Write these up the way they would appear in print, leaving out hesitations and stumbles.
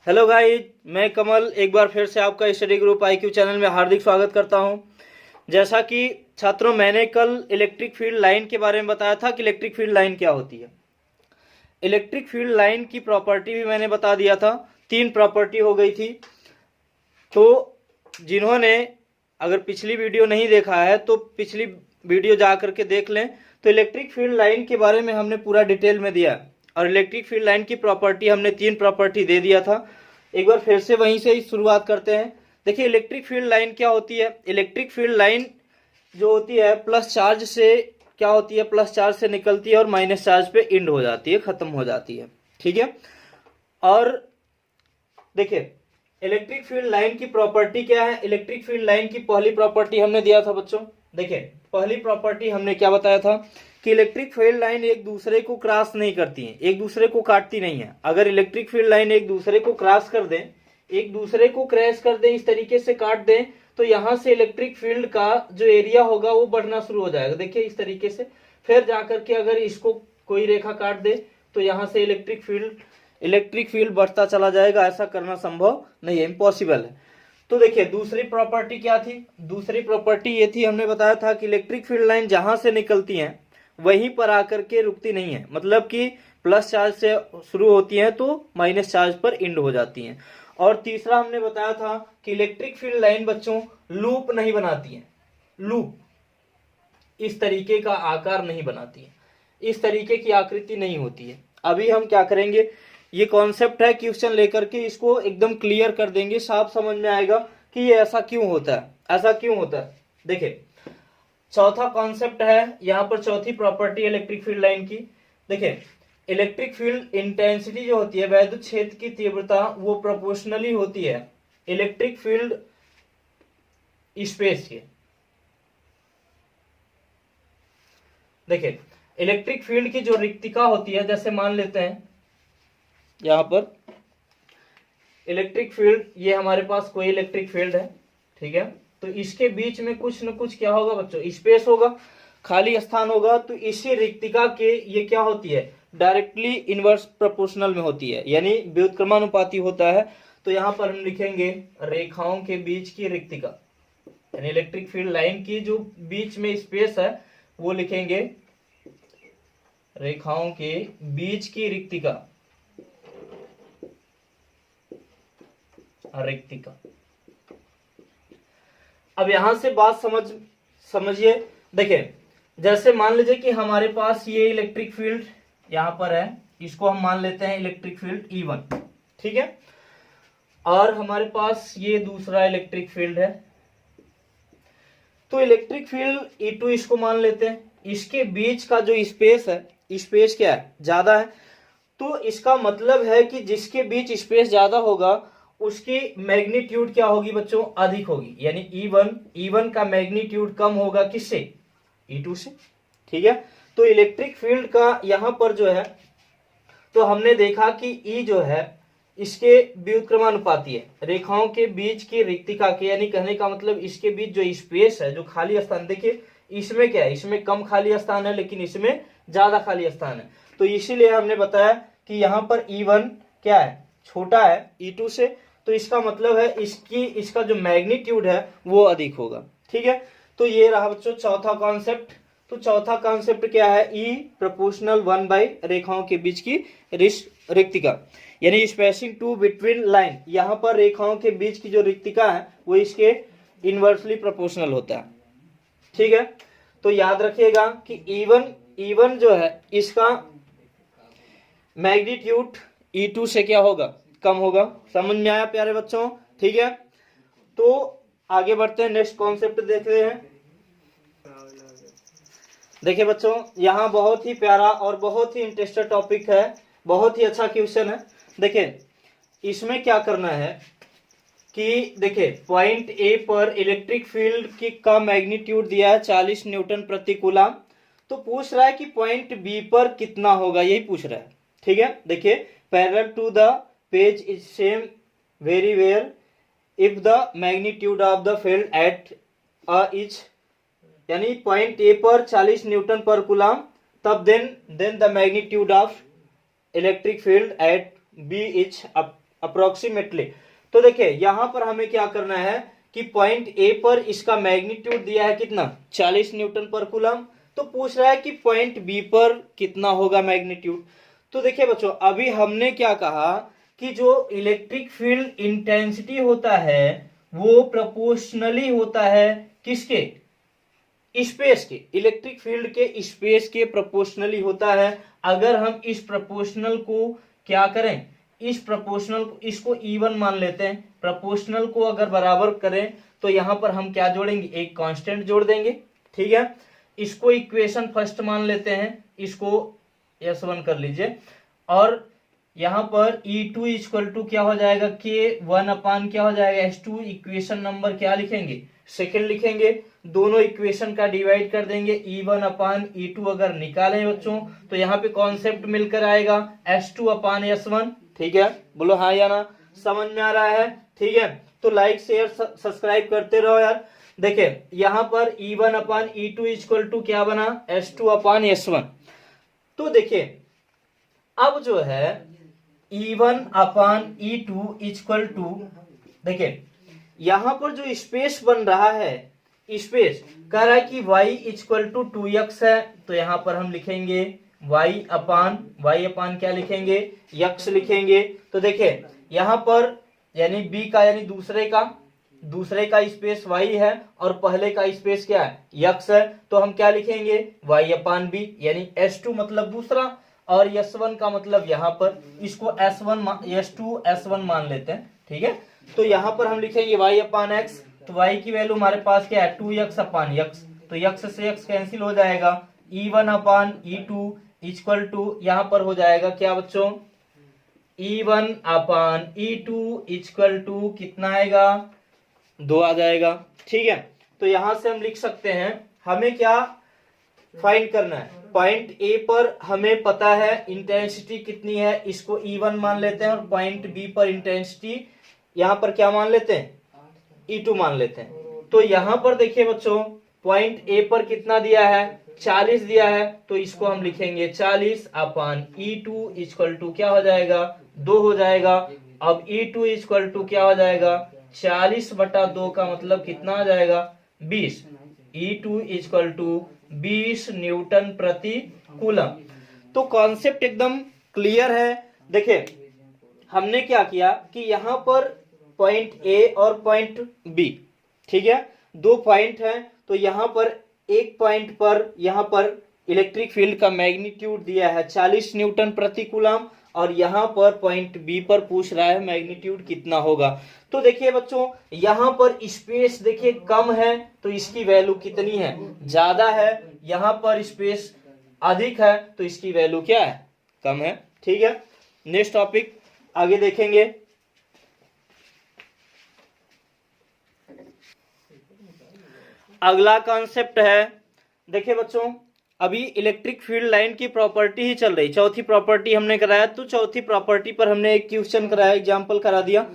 Hello guys, मैं कमल एक बार फिर से आपका स्टडी ग्रुप आईक्यू चैनल में हार्दिक स्वागत करता हूं। जैसा कि छात्रों, मैंने कल इलेक्ट्रिक फील्ड लाइन के बारे में बताया था कि इलेक्ट्रिक फील्ड लाइन क्या होती है। इलेक्ट्रिक फील्ड लाइन की प्रॉपर्टी भी मैंने बता दिया था। 3 प्रॉपर्टी हो गई थी। तो जिन्होंने अगर पिछली वीडियो नहीं देखा है तो पिछली वीडियो जा करके देख लें। तो इलेक्ट्रिक फील्ड लाइन के बारे में हमने पूरा डिटेल में दिया और इलेक्ट्रिक फील्ड लाइन की प्रॉपर्टी हमने 3 प्रॉपर्टी दे दिया था। एक बार फिर से वहीं से ही शुरुआत करते हैं। देखिए, इलेक्ट्रिक फील्ड लाइन क्या होती है। इलेक्ट्रिक फील्ड लाइन जो होती है प्लस चार्ज से क्या होती है, प्लस चार्ज से निकलती है और माइनस चार्ज पे इंड हो जाती है, खत्म हो जाती है। ठीक है। और देखिए, इलेक्ट्रिक फील्ड लाइन की प्रॉपर्टी क्या है। इलेक्ट्रिक फील्ड लाइन की पहली प्रॉपर्टी हमने दिया था बच्चों। देखिए, पहली प्रॉपर्टी हमने क्या बताया था कि इलेक्ट्रिक फील्ड लाइन एक दूसरे को क्रॉस नहीं करती है, एक दूसरे को काटती नहीं है। अगर इलेक्ट्रिक फील्ड लाइन एक दूसरे को क्रॉस कर दें, एक दूसरे को क्रैश कर दें, इस तरीके से काट दें, तो यहां से इलेक्ट्रिक फील्ड का जो एरिया होगा वो बढ़ना शुरू हो जाएगा। देखिए, इस तरीके से फिर जाकर के अगर इसको कोई रेखा काट दे तो यहां से इलेक्ट्रिक फील्ड बढ़ता चला जाएगा। ऐसा करना संभव नहीं है, इम्पॉसिबल है। तो देखिए, दूसरी प्रॉपर्टी क्या थी। दूसरी प्रॉपर्टी ये थी, हमने बताया था कि इलेक्ट्रिक फील्ड लाइन जहां से निकलती हैं वहीं पर आकर के रुकती नहीं है। मतलब कि प्लस चार्ज से शुरू होती हैं तो माइनस चार्ज पर इंड हो जाती हैं। और तीसरा हमने बताया था कि इलेक्ट्रिक फील्ड लाइन बच्चों लूप नहीं बनाती है। लूप इस तरीके का आकार नहीं बनाती है, इस तरीके की आकृति नहीं होती है। अभी हम क्या करेंगे, ये कॉन्सेप्ट है, क्वेश्चन लेकर के इसको एकदम क्लियर कर देंगे, साफ समझ में आएगा कि ये ऐसा क्यों होता है, ऐसा क्यों होता है। देखिए, चौथा कॉन्सेप्ट है यहां पर, चौथी प्रॉपर्टी इलेक्ट्रिक फील्ड लाइन की। देखिए, इलेक्ट्रिक फील्ड इंटेंसिटी जो होती है, वैद्युत क्षेत्र की तीव्रता, वो प्रोपोर्शनली होती है इलेक्ट्रिक फील्ड स्पेस के। देखिए, इलेक्ट्रिक फील्ड की जो रिक्तिका होती है, जैसे मान लेते हैं यहां पर इलेक्ट्रिक फील्ड, ये हमारे पास कोई इलेक्ट्रिक फील्ड है, ठीक है। तो इसके बीच में कुछ न कुछ क्या होगा बच्चों, स्पेस होगा, खाली स्थान होगा। तो इसी रिक्तिका के ये क्या होती है, डायरेक्टली इनवर्स प्रोपोर्शनल में होती है, यानी व्युत्क्रमानुपाती होता है। तो यहां पर हम लिखेंगे रेखाओं के बीच की रिक्तिका, यानी इलेक्ट्रिक फील्ड लाइन की जो बीच में स्पेस है वो लिखेंगे रेखाओं के बीच की रिक्तिका, रिक्तिका। अब यहां से बात समझिए। देखिए, जैसे मान लीजिए कि हमारे पास ये इलेक्ट्रिक फील्ड यहां पर है, इसको हम मान लेते हैं इलेक्ट्रिक फील्ड E1, ठीक है। और हमारे पास ये दूसरा इलेक्ट्रिक फील्ड है, तो इलेक्ट्रिक फील्ड E2 इसको मान लेते हैं। इसके बीच का जो स्पेस है, स्पेस क्या है, ज्यादा है। तो इसका मतलब है कि जिसके बीच स्पेस ज्यादा होगा उसकी मैग्नीट्यूड क्या होगी बच्चों, अधिक होगी। यानी E1 का मैग्नीट्यूड कम होगा किससे, E2 से, ठीक है। तो इलेक्ट्रिक फील्ड का यहां पर जो है, तो हमने देखा कि E जो है इसके व्युत्क्रमानुपाती है रेखाओं के बीच की रिक्तिका के, यानी कहने का मतलब इसके बीच जो स्पेस है, जो खाली स्थान, देखिए इसमें क्या है, इसमें कम खाली स्थान है लेकिन इसमें ज्यादा खाली स्थान है। तो इसीलिए हमने बताया कि यहाँ पर E1 क्या है, छोटा है E2 से। तो इसका मतलब है इसका जो मैग्नीट्यूड है वो अधिक होगा, ठीक है। तो ये रहा बच्चों चौथा कॉन्सेप्ट। तो चौथा कॉन्सेप्ट क्या है, E प्रोपोर्शनल 1 रेखाओं के बीच की रिक्तिका, यानी स्पेसिंग टू बिटवीन लाइन। यहां पर रेखाओं के बीच की जो रिक्तिका है वो इसके इनवर्सली प्रोपोर्शनल होता है, ठीक है। तो याद रखिएगा कि E1 जो है इसका मैग्नीट्यूड E2 से क्या होगा, कम होगा। समझ में आया प्यारे बच्चों, ठीक है। तो आगे बढ़ते हैं, नेक्स्ट कॉन्सेप्ट देखते हैं। देखिए बच्चों, यहां बहुत ही प्यारा और बहुत ही इंटरेस्टेड टॉपिक है, बहुत ही अच्छा क्वेश्चन है। देखिए, इसमें क्या करना है कि देखिए, पॉइंट ए पर इलेक्ट्रिक फील्ड की का मैग्नीट्यूड दिया है 40 न्यूटन प्रति कूलम। तो पूछ रहा है कि पॉइंट बी पर कितना होगा, यही पूछ रहा है, ठीक है। देखिए, parallel to the page is same very where if the magnitude of the field at each, यानी पॉइंट ए पर 40 न्यूटन पर कूलम, तब then the magnitude of electric field at B each approximately. तो देखिए यहां पर हमें क्या करना है कि पॉइंट ए पर इसका मैग्नीट्यूड दिया है कितना 40 न्यूटन पर कूलम, तो पूछ रहा है कि पॉइंट बी पर कितना होगा मैग्नीट्यूड। तो देखिए बच्चों अभी हमने क्या कहा कि जो इलेक्ट्रिक फील्ड इंटेंसिटी होता है वो प्रोपोर्शनली होता है किसके, स्पेस के, इलेक्ट्रिक फील्ड के स्पेस के प्रोपोर्शनली होता है। अगर हम इस प्रोपोर्शनल को क्या करें, इस प्रोपोर्शनल को इसको इवन मान लेते हैं, प्रोपोर्शनल को अगर बराबर करें तो यहां पर हम क्या जोड़ेंगे, एक कांस्टेंट जोड़ देंगे, ठीक है। इसको इक्वेशन फर्स्ट मान लेते हैं, इसको S1 कर लीजिए, और यहां पर E2 इक्वल टू क्या हो जाएगा, K1 अपान क्या हो जाएगा S2, इक्वेशन नंबर क्या लिखेंगे, सेकेंड लिखेंगे, दोनों इक्वेशन का डिवाइड कर देंगे, E1 अपान E2 अगर निकालें बच्चों तो यहाँ पे कॉन्सेप्ट मिलकर आएगा S2 अपान S1, ठीक है। बोलो हाँ या ना, समझ में आ रहा है, ठीक है। तो लाइक शेयर सब्सक्राइब करते रहो यार। देखिए यहाँ पर E1 upon E2 equal to क्या बना, S2 अपान S1। तो देखिए अब जो है E1 upon E2 equal to, देखिए यहां पर जो स्पेस बन रहा है, स्पेस कह रहा है कि y इक्वल टू 2x है, तो यहां पर हम लिखेंगे y अपान क्या लिखेंगे, x लिखेंगे। तो देखिए यहां पर यानी b का यानी दूसरे का स्पेस y है और पहले का स्पेस क्या है, x है, तो हम क्या लिखेंगे y अपान b, यानी S2 मतलब दूसरा और S1 का मतलब यहाँ पर इसको S2 S1 मान लेते हैं, ठीक है। तो यहाँ पर हम लिखेंगे y अपान x, तो y की वैल्यू हमारे पास क्या है 2x अपान x, तो x से x कैंसिल हो जाएगा, E1 upon E2 equal to यहाँ पर हो जाएगा क्या बच्चों, E1 upon E2 equal to कितना आएगा, 2 आ जाएगा, ठीक है। तो यहां से हम लिख सकते हैं हमें क्या फाइंड करना है, पॉइंट ए पर हमें पता है इंटेंसिटी कितनी है, इसको E1 मान लेते हैं, और पॉइंट बी पर इंटेंसिटी यहां पर क्या मान लेते हैं, E2 मान लेते हैं। तो यहां पर देखिए बच्चों पॉइंट ए पर कितना दिया है 40 दिया है, तो इसको हम लिखेंगे 40 अपान E2 इक्वल टू क्या हो जाएगा 2 हो जाएगा। अब E2 इक्वल टू क्या हो जाएगा 40/2 का मतलब कितना आ जाएगा 20, E2 इक्वल टू 20 न्यूटन प्रति कूलम। तो कॉन्सेप्ट एकदम क्लियर है। देखिए हमने क्या किया कि यहाँ पर पॉइंट ए और पॉइंट बी, ठीक है, 2 पॉइंट है, तो यहाँ पर एक पॉइंट पर यहाँ पर इलेक्ट्रिक फील्ड का मैग्नीट्यूड दिया है 40 न्यूटन प्रति कूलम, और यहाँ पर पॉइंट बी पर पूछ रहा है मैग्नीट्यूड कितना होगा। तो देखिए बच्चों यहाँ पर स्पेस देखिए कम है, तो इसकी वैल्यू कितनी है, ज्यादा है, यहाँ पर स्पेस अधिक है, तो इसकी वैल्यू क्या है, कम है, ठीक है। नेक्स्ट टॉपिक आगे देखेंगे। अगला कॉन्सेप्ट है, देखिए बच्चों अभी इलेक्ट्रिक फील्ड लाइन की प्रॉपर्टी ही चल रही, चौथी प्रॉपर्टी हमने कराया, तो चौथी प्रॉपर्टी पर हमने एक क्वेश्चन कराया, एग्जांपल करा दिया।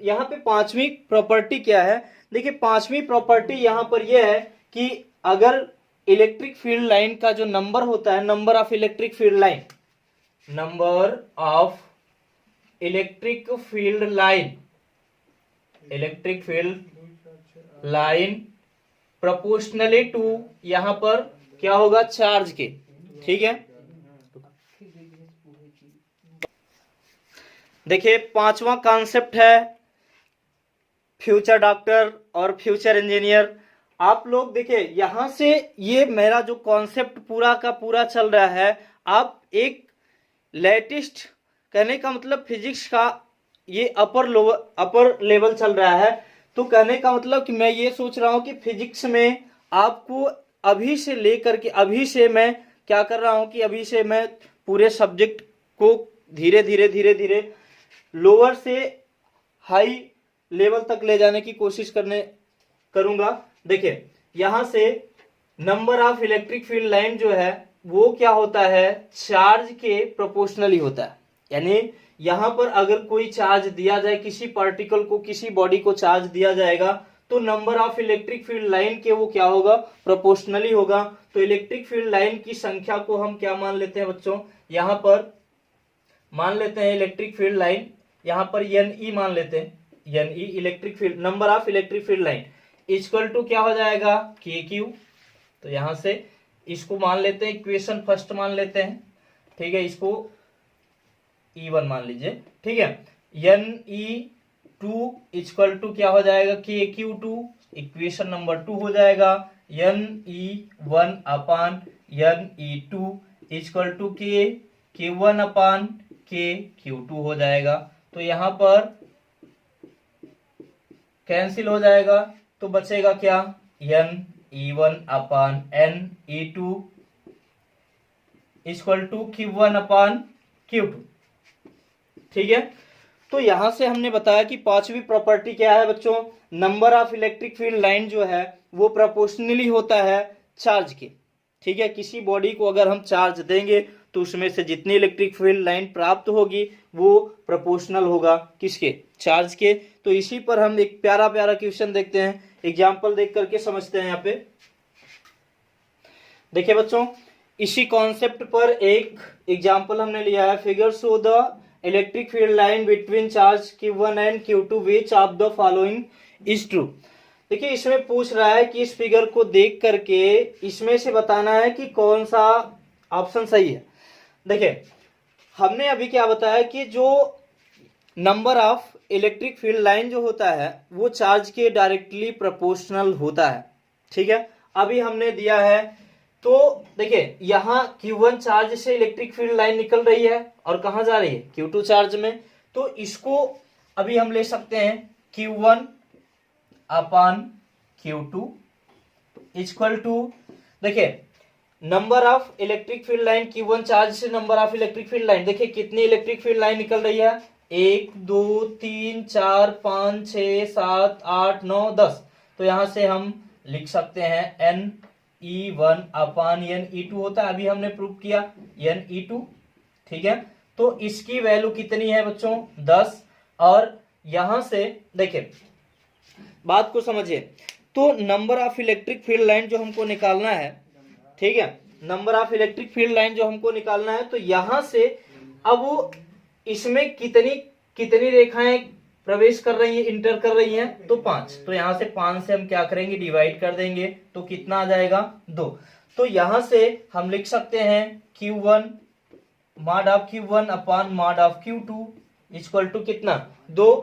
यहाँ पे 5वीं प्रॉपर्टी क्या है, देखिए 5वीं प्रॉपर्टी यहाँ पर यह है कि अगर इलेक्ट्रिक फील्ड लाइन का जो नंबर होता है, number of electric field line, number of electric field line proportionally to यहां पर क्या होगा चार्ज के, ठीक है। देखिए 5वां कॉन्सेप्ट है फ्यूचर डॉक्टर और फ्यूचर इंजीनियर। आप लोग देखिए यहां से ये मेरा जो कॉन्सेप्ट पूरा का पूरा चल रहा है, आप एक लेटेस्ट कहने का मतलब फिजिक्स का ये अपर लेवल चल रहा है, तो कहने का मतलब कि मैं ये सोच रहा हूं कि फिजिक्स में आपको अभी से लेकर के अभी से मैं क्या कर रहा हूं कि अभी से मैं पूरे सब्जेक्ट को धीरे धीरे लोअर से हाई लेवल तक ले जाने की कोशिश करूंगा। देखिए यहां से number of electric field line जो है वो क्या होता है चार्ज के प्रोपोर्शनली होता है, यानी यहां पर अगर कोई चार्ज दिया जाए, किसी पार्टिकल को किसी बॉडी को चार्ज दिया जाएगा, तो number of electric field line के वो क्या होगा प्रोपोर्शनली होगा। तो इलेक्ट्रिक फील्ड लाइन की संख्या को हम क्या मान लेते हैं बच्चों, यहां पर मान लेते हैं इलेक्ट्रिक फील्ड लाइन यहाँ पर एन ई मान लेते हैं, N E electric field, number of electric field line equal to क्या हो जाएगा, के क्यू। तो यहां से इसको मान लेते हैं, इक्वेशन फर्स्ट मान लेते हैं, ठीक है, इसको E1 मान लीजिए, ठीक है। N E two equal to क्या हो जाएगा, के क्यू टू, इक्वेशन नंबर 2 हो जाएगा। N E one upon N E two equal to K one upon K Q to हो जाएगा। तो यहां पर कैंसिल हो जाएगा, तो बचेगा क्या, N E one upon N E two equal to Q one upon Q two, ठीक है। तो यहां से हमने बताया कि पांचवी प्रॉपर्टी क्या है बच्चों, number of electric field line जो है वो प्रोपोर्शनली होता है चार्ज के, ठीक है। किसी बॉडी को अगर हम चार्ज देंगे तो उसमें से जितनी इलेक्ट्रिक फील्ड लाइन प्राप्त होगी वो प्रोपोर्शनल होगा किसके, चार्ज के। तो इसी पर हम एक प्यारा प्यारा क्वेश्चन देखते हैं, एग्जाम्पल देख करके समझते हैं। यहाँ पे देखिए बच्चों, इसी कॉन्सेप्ट पर एक एग्जाम्पल हमने लिया है, figure show the electric field line between charge Q1 and Q2 which of the following is true. देखिए इसमें पूछ रहा है कि इस फिगर को देख करके इसमें से बताना है कि कौन सा ऑप्शन सही है। देखिए हमने अभी क्या बताया कि जो number of electric field line जो होता है वो चार्ज के डायरेक्टली प्रोपोर्शनल होता है, ठीक है। अभी हमने दिया है, तो देखिए यहाँ Q1 चार्ज से इलेक्ट्रिक फील्ड लाइन निकल रही है और कहाँ जा रही है, Q2 चार्ज में। तो इसको अभी हम ले सकते हैं Q1 upon Q2 equal to, देखिए number of electric field line Q1 charge से number of electric field line, देखिए कितनी इलेक्ट्रिक फील्ड लाइन निकल रही है, 1 2 3 4 5 6 7 8 9 10। तो यहां से हम लिख सकते हैं N E one upon N E two होता है, अभी हमने प्रूव किया एन ई टू, ठीक है। तो इसकी वैल्यू कितनी है बच्चों, 10। और यहां से देखिए बात को समझिए, तो number of electric field line जो हमको निकालना है, ठीक है, number of electric field line जो हमको निकालना है, तो यहां से अब वो इसमें कितनी कितनी रेखाएं प्रवेश कर रही है, इंटर कर रही हैं, तो 5। तो यहां से 5 से हम क्या करेंगे, डिवाइड कर देंगे, तो कितना आ जाएगा, 2। तो यहां से हम लिख सकते हैं Q1 mod of Q1 upon mod of Q2 equal to कितना, 2।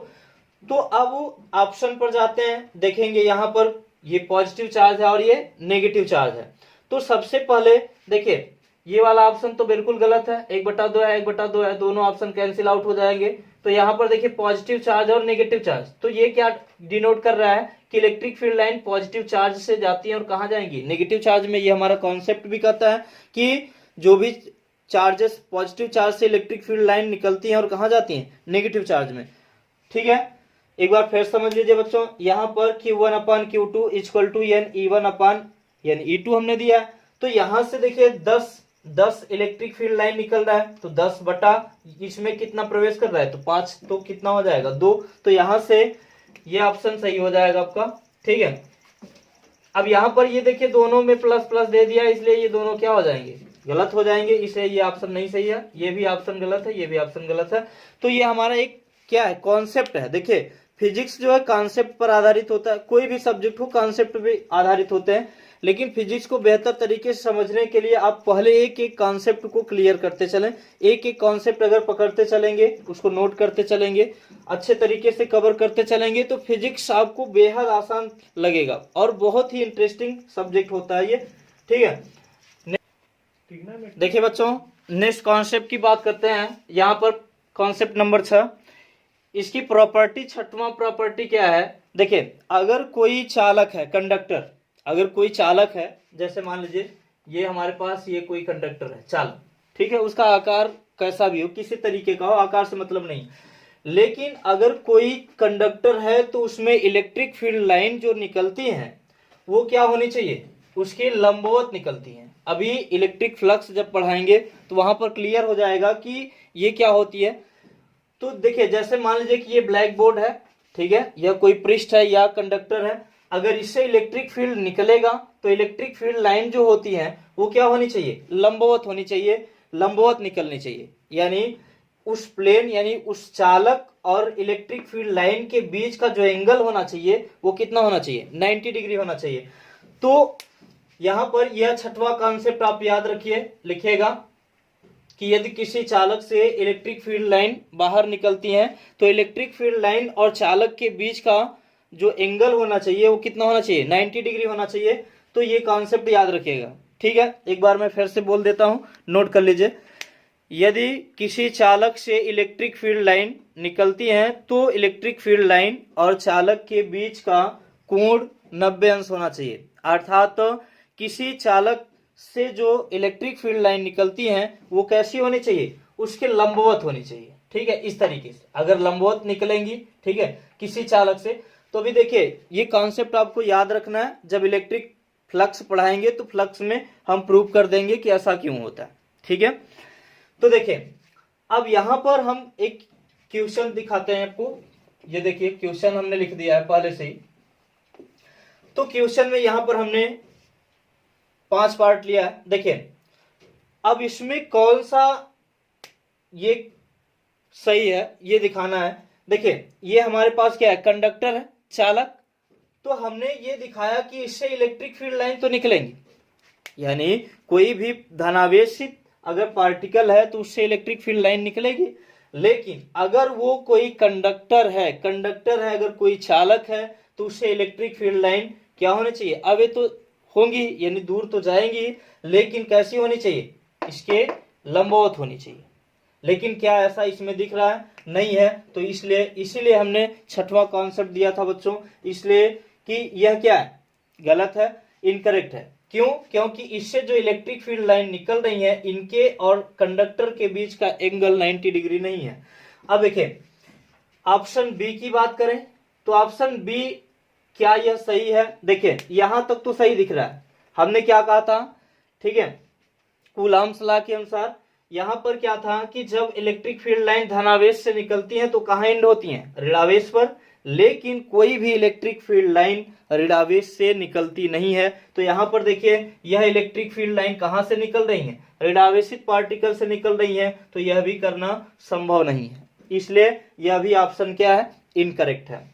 तो अब ऑप्शन पर जाते हैं, देखेंगे यहां पर ये पॉजिटिव चार्ज है और ये नेगेटिव चार्ज है। तो सबसे पहले देखिए ये वाला ऑप्शन तो बिल्कुल गलत है, 1/2 है, 1/2 है, दोनों ऑप्शन कैंसिल आउट हो जाएंगे। तो यहाँ पर देखिए पॉजिटिव चार्ज और नेगेटिव चार्ज, तो ये क्या डिनोट कर रहा है कि electric field line positive charge से जाती है और कहाँ जाएंगी, नेगेटिव चार्ज में। ये हमारा कॉन्सेप्ट भी कहता है कि जो भी चार्जेस पॉजिटिव चार्ज से इलेक्ट्रिक फील्ड लाइन निकलती हैं और कहाँ जाती हैं, नेगेटिव चार्ज में, ठीक है। एक बार फिर समझ लीजिए बच्चों, यहाँ पर Q1 upon Q2 equal to N E one upon N E two हमने दिया। तो यहां से देखिए 10 इलेक्ट्रिक फील्ड लाइन निकल रहा है, तो 10 बटा इसमें कितना प्रवेश कर रहा है, तो 5, तो कितना हो जाएगा, 2। तो यहां से ये ऑप्शन सही हो जाएगा आपका, ठीक है। अब यहां पर ये देखिए दोनों में प्लस प्लस दे दिया, इसलिए ये दोनों क्या हो जाएंगे, गलत हो जाएंगे, इसलिए ये ऑप्शन नहीं सही है, ये भी ऑप्शन गलत है, ये भी ऑप्शन गलत है। तो ये हमारा एक क्या है, कॉन्सेप्ट है। देखिए फिजिक्स जो है कॉन्सेप्ट पर आधारित होता है, कोई भी सब्जेक्ट हो कॉन्सेप्ट पे आधारित होते हैं, लेकिन फिजिक्स को बेहतर तरीके से समझने के लिए आप पहले एक एक कॉन्सेप्ट को क्लियर करते चलें। एक एक कॉन्सेप्ट अगर पकड़ते चलेंगे, उसको नोट करते चलेंगे, अच्छे तरीके से कवर करते चलेंगे, तो फिजिक्स आपको बेहद आसान लगेगा और बहुत ही इंटरेस्टिंग सब्जेक्ट होता है ये, ठीक है। देखिए बच्चों नेक्स्ट कॉन्सेप्ट की बात करते हैं, यहाँ पर कॉन्सेप्ट नंबर 6, इसकी प्रॉपर्टी, 6वां प्रॉपर्टी क्या है। देखिए अगर कोई चालक है, कंडक्टर, अगर कोई चालक है, जैसे मान लीजिए ये हमारे पास ये कोई कंडक्टर है चालक, ठीक है, उसका आकार कैसा भी हो, किसी तरीके का हो, आकार से मतलब नहीं, लेकिन अगर कोई कंडक्टर है तो उसमें इलेक्ट्रिक फील्ड लाइन जो निकलती है वो क्या होनी चाहिए, उसके लंबवत निकलती है। अभी इलेक्ट्रिक फ्लक्स जब पढ़ाएंगे तो वहां पर क्लियर हो जाएगा कि ये क्या होती है। तो देखिए जैसे मान लीजिए कि ये ब्लैक बोर्ड है, ठीक है, या कोई पृष्ठ है या कंडक्टर है, अगर इससे इलेक्ट्रिक फील्ड निकलेगा तो इलेक्ट्रिक फील्ड लाइन जो होती है वो क्या होनी चाहिए, लंबवत होनी चाहिए, लंबवत निकलनी चाहिए। यानी उस प्लेन यानी उस चालक और इलेक्ट्रिक फील्ड लाइन के बीच का जो एंगल होना चाहिए वो कितना होना चाहिए, 90 डिग्री होना चाहिए। तो यहां पर यह छठवां कॉन्सेप्ट आप याद रखिए, लिखिएगा कि यदि किसी चालक से इलेक्ट्रिक फील्ड लाइन बाहर निकलती है तो इलेक्ट्रिक फील्ड लाइन और चालक के बीच का जो एंगल होना चाहिए वो कितना होना चाहिए, 90 डिग्री होना चाहिए। तो ये कॉन्सेप्ट याद रखिएगा, ठीक है। एक बार मैं फिर से बोल देता हूं, नोट कर लीजिए। यदि किसी चालक से इलेक्ट्रिक फील्ड लाइन निकलती है तो इलेक्ट्रिक फील्ड लाइन और चालक के बीच का कोण 90 अंश होना चाहिए। अर्थात किसी चालक से जो इलेक्ट्रिक फील्ड लाइन निकलती है वो कैसी होनी चाहिए, उसके लंबवत होनी चाहिए, ठीक है। इस तरीके से अगर लंबवत निकलेंगी, ठीक है, किसी चालक से, तो अभी देखिए ये कॉन्सेप्ट आपको याद रखना है। जब इलेक्ट्रिक फ्लक्स पढ़ाएंगे तो फ्लक्स में हम प्रूव कर देंगे कि ऐसा क्यों होता है, ठीक है। तो देखिए अब यहां पर हम एक क्वेश्चन दिखाते हैं आपको। ये देखिए क्वेश्चन हमने लिख दिया है पहले से ही। तो क्वेश्चन में यहां पर हमने 5 पार्ट लिया है। देखिए अब इसमें कौन सा ये सही है ये दिखाना है। देखिए ये हमारे पास क्या है, कंडक्टर है, चालक। तो हमने ये दिखाया कि इससे इलेक्ट्रिक फील्ड लाइन तो निकलेंगी, यानी कोई भी धनावेशित अगर पार्टिकल है तो उससे इलेक्ट्रिक फील्ड लाइन निकलेगी। लेकिन अगर वो कोई कंडक्टर है अगर कोई चालक है तो उससे इलेक्ट्रिक फील्ड लाइन क्या होनी चाहिए, अब ये तो होंगी यानी दूर तो जाएंगी, लेकिन कैसी होनी चाहिए, इसके लंबवत होनी चाहिए। लेकिन क्या ऐसा इसमें दिख रहा है, नहीं है। तो इसीलिए हमने छठवां कॉन्सेप्ट दिया था बच्चों, इसलिए कि यह क्या है, गलत है, इनकरेक्ट है। क्यों, क्योंकि इससे जो इलेक्ट्रिक फील्ड लाइन निकल रही है इनके और कंडक्टर के बीच का एंगल 90 डिग्री नहीं है। अब देखिए ऑप्शन बी की बात करें तो ऑप्शन बी क्या यह सही है। देखिए यहां तक तो सही दिख रहा है। हमने क्या कहा था, ठीक है, कूलॉम्स लॉ के अनुसार यहां पर क्या था कि जब इलेक्ट्रिक फील्ड लाइन धनावेश से निकलती है तो कहां एंड होती है, ऋणावेश पर। लेकिन कोई भी इलेक्ट्रिक फील्ड लाइन ऋणावेश से निकलती नहीं है। तो यहां पर देखिए यह इलेक्ट्रिक फील्ड लाइन कहां से निकल रही है, ऋणावेशित पार्टिकल से निकल रही है। तो यह भी करना संभव नहीं है, इसलिए यह भी ऑप्शन क्या है, इनकरेक्ट है।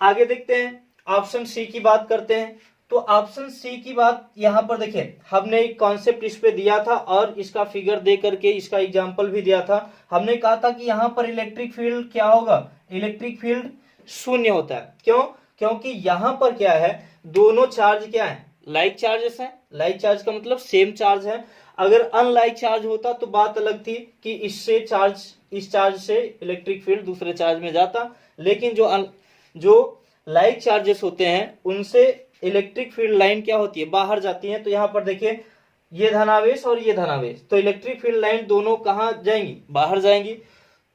आगे देखते हैं, ऑप्शन सी की बात करते हैं। तो ऑप्शन सी की बात यहां पर देखिए हमने एक कॉन्सेप्ट इस पे दिया था और इसका फिगर दे करके इसका एग्जांपल भी दिया था। हमने कहा था कि यहां पर इलेक्ट्रिक फील्ड क्या होगा, इलेक्ट्रिक फील्ड शून्य होता है। क्यों, क्योंकि यहां पर क्या है, दोनों चार्ज क्या है, लाइक चार्जेस हैं। लाइक चार्ज का मतलब सेम चार्ज है। अगर अनलाइक चार्ज होता तो बात अलग थी कि इस चार्ज से इलेक्ट्रिक फील्ड दूसरे चार्ज में जाता। लेकिन जो लाइक चार्जेस होते हैं उनसे इलेक्ट्रिक फील्ड लाइन क्या होती है, बाहर जाती है। तो यहां पर देखिए ये धनावेश और ये धनावेश, तो इलेक्ट्रिक फील्ड लाइन दोनों कहां जाएंगी, बाहर जाएंगी।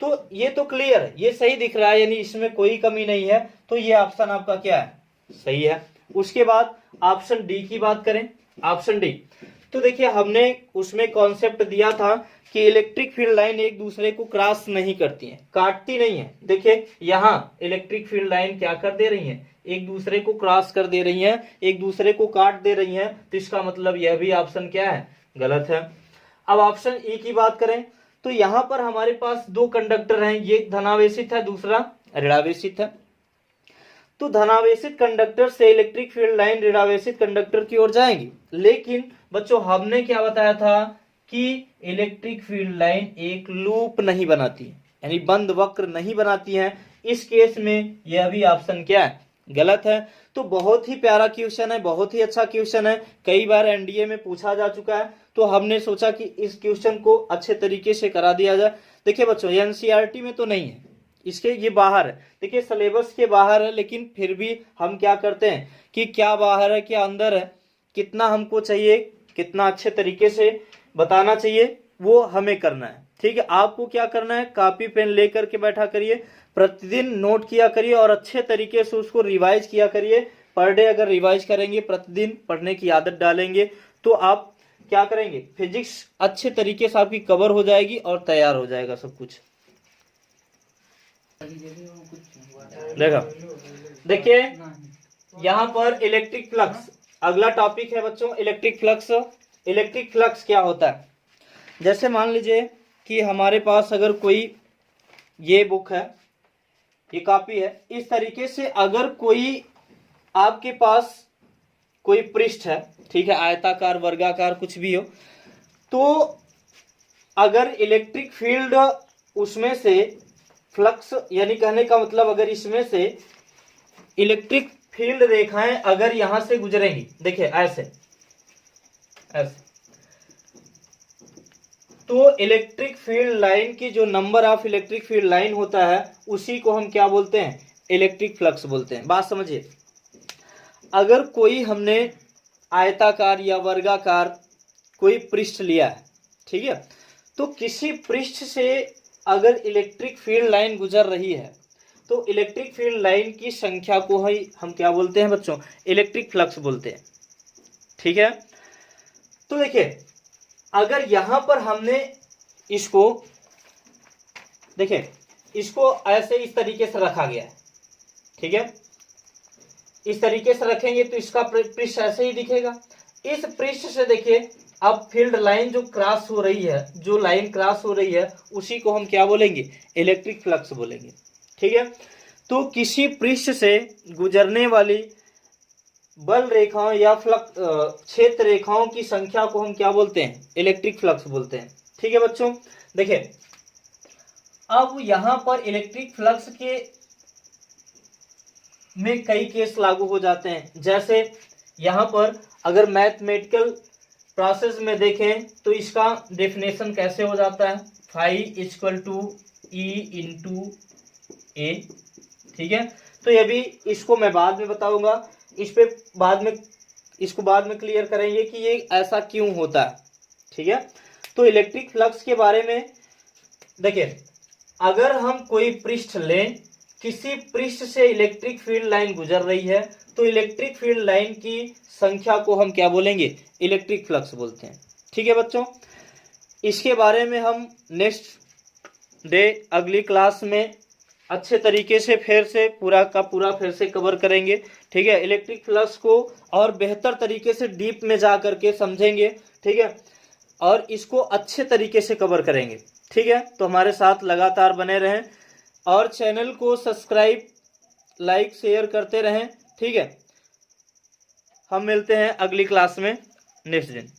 तो ये तो क्लियर है, ये सही दिख रहा है, यानी इसमें कोई कमी नहीं है। तो ये ऑप्शन आपका क्या है, सही है। उसके बाद ऑप्शन डी की बात करें, ऑप्शन डी। तो देखिए हमने उसमें कॉन्सेप्ट दिया था कि इलेक्ट्रिक फील्ड लाइन एक दूसरे को क्रॉस नहीं करती है, काटती नहीं है। देखिए यहाँ इलेक्ट्रिक फील्ड लाइन क्या कर दे रही है, एक दूसरे को क्रॉस कर दे रही है, एक दूसरे को काट दे रही है। तो इसका मतलब यह भी ऑप्शन क्या है, गलत है। अब ऑप्शन ई की बात करें तो यहाँ पर हमारे पास दो कंडक्टर हैं, ये धनावेशित है, दूसरा ऋणावेशित है। तो धनावेशित कंडक्टर से इलेक्ट्रिक फील्ड लाइन ऋणावेशित कंडक्टर की ओर जाएंगी। लेकिन बच्चों हमने क्या बताया था कि इलेक्ट्रिक फील्ड लाइन एक लूप नहीं बनाती, यानी बंद वक्र नहीं बनाती है। इस केस में यह भी ऑप्शन क्या है, गलत है। तो बहुत ही प्यारा क्वेश्चन है, बहुत ही अच्छा क्वेश्चन है, कई बार एनडीए में पूछा जा चुका है। तो हमने सोचा कि इस क्वेश्चन को अच्छे तरीके से करा दिया जाए। देखिए बच्चों एनसीईआरटी में तो नहीं है, इसके ये बाहर है, देखिए सिलेबस के बाहर है। लेकिन फिर भी हम क्या करते हैं कि क्या बाहर है क्या अंदर है, कितना हमको चाहिए, कितना अच्छे तरीके से बताना चाहिए वो हमें करना है। ठीक है, आपको क्या करना है, कॉपी पेन लेकर के बैठा करिए, प्रतिदिन नोट किया करिए और अच्छे तरीके से उसको रिवाइज किया करिए। पर डे अगर रिवाइज करेंगे, प्रतिदिन पढ़ने की आदत डालेंगे तो आप क्या करेंगे, फिजिक्स अच्छे तरीके से आपकी कवर हो जाएगी और तैयार हो जाएगा सब कुछ। देखो देखिए यहाँ पर इलेक्ट्रिक फ्लक्स अगला टॉपिक है बच्चों, इलेक्ट्रिक फ्लक्स। इलेक्ट्रिक फ्लक्स क्या होता है, जैसे मान लीजिए कि हमारे पास अगर कोई ये बुक है, ये कॉपी है, इस तरीके से अगर कोई आपके पास कोई पृष्ठ है, ठीक है, आयताकार वर्गाकार कुछ भी हो, तो अगर इलेक्ट्रिक फील्ड उसमें से फ्लक्स, यानी कहने का मतलब अगर इसमें से इलेक्ट्रिक फील्ड रेखाएं अगर यहां से गुजरेंगी, देखिए ऐसे ऐसे, तो इलेक्ट्रिक फील्ड लाइन की जो number of electric field line होता है उसी को हम क्या बोलते हैं, इलेक्ट्रिक फ्लक्स बोलते हैं। बात समझिए, अगर कोई हमने आयताकार या वर्गाकार कोई पृष्ठ लिया है, ठीक है, तो किसी पृष्ठ से अगर इलेक्ट्रिक फील्ड लाइन गुजर रही है तो इलेक्ट्रिक फील्ड लाइन की संख्या को ही हम क्या बोलते हैं बच्चों, इलेक्ट्रिक फ्लक्स बोलते हैं। ठीक है, तो देखिए अगर यहां पर हमने इसको, देखिए इसको ऐसे इस तरीके से रखा गया है, ठीक है, इस तरीके से रखेंगे तो इसका पृष्ठ ऐसे ही दिखेगा। इस पृष्ठ से देखिए अब फील्ड लाइन जो क्रॉस हो रही है, जो लाइन क्रॉस हो रही है उसी को हम क्या बोलेंगे, इलेक्ट्रिक फ्लक्स बोलेंगे। ठीक है, तो किसी पृष्ठ से गुजरने वाली बल रेखाओं या फ्लक्स क्षेत्र रेखाओं की संख्या को हम क्या बोलते हैं, इलेक्ट्रिक फ्लक्स बोलते हैं। ठीक है बच्चों, देखिए अब यहां पर इलेक्ट्रिक फ्लक्स के में कई केस लागू हो जाते हैं। जैसे यहां पर अगर मैथमेटिकल प्रोसेस में देखें तो इसका डेफिनेशन कैसे हो जाता है, phi equal to E into A. ठीक है, तो ये भी इसको मैं बाद में बताऊंगा, इस पे बाद में, इसको बाद में क्लियर करेंगे कि ये ऐसा क्यों होता है। ठीक है, तो इलेक्ट्रिक फ्लक्स के बारे में देखिए, अगर हम कोई पृष्ठ लें, किसी पृष्ठ से इलेक्ट्रिक फील्ड लाइन गुजर रही है तो इलेक्ट्रिक फील्ड लाइन की संख्या को हम क्या बोलेंगे, इलेक्ट्रिक फ्लक्स बोलते हैं। ठीक है बच्चों, इसके बारे में हम नेक्स्ट डे अगली क्लास में अच्छे तरीके से फिर से पूरा का पूरा फिर से कवर करेंगे। ठीक है, इलेक्ट्रिक फ्लक्स को और बेहतर तरीके से डीप में जा करके समझेंगे। ठीक है, और इसको अच्छे तरीके से कवर करेंगे। ठीक है, तो हमारे साथ लगातार बने रहें और चैनल को सब्सक्राइब, लाइक, शेयर करते रहें। ठीक है, हम मिलते हैं अगली क्लास में नेक्स्ट दिन।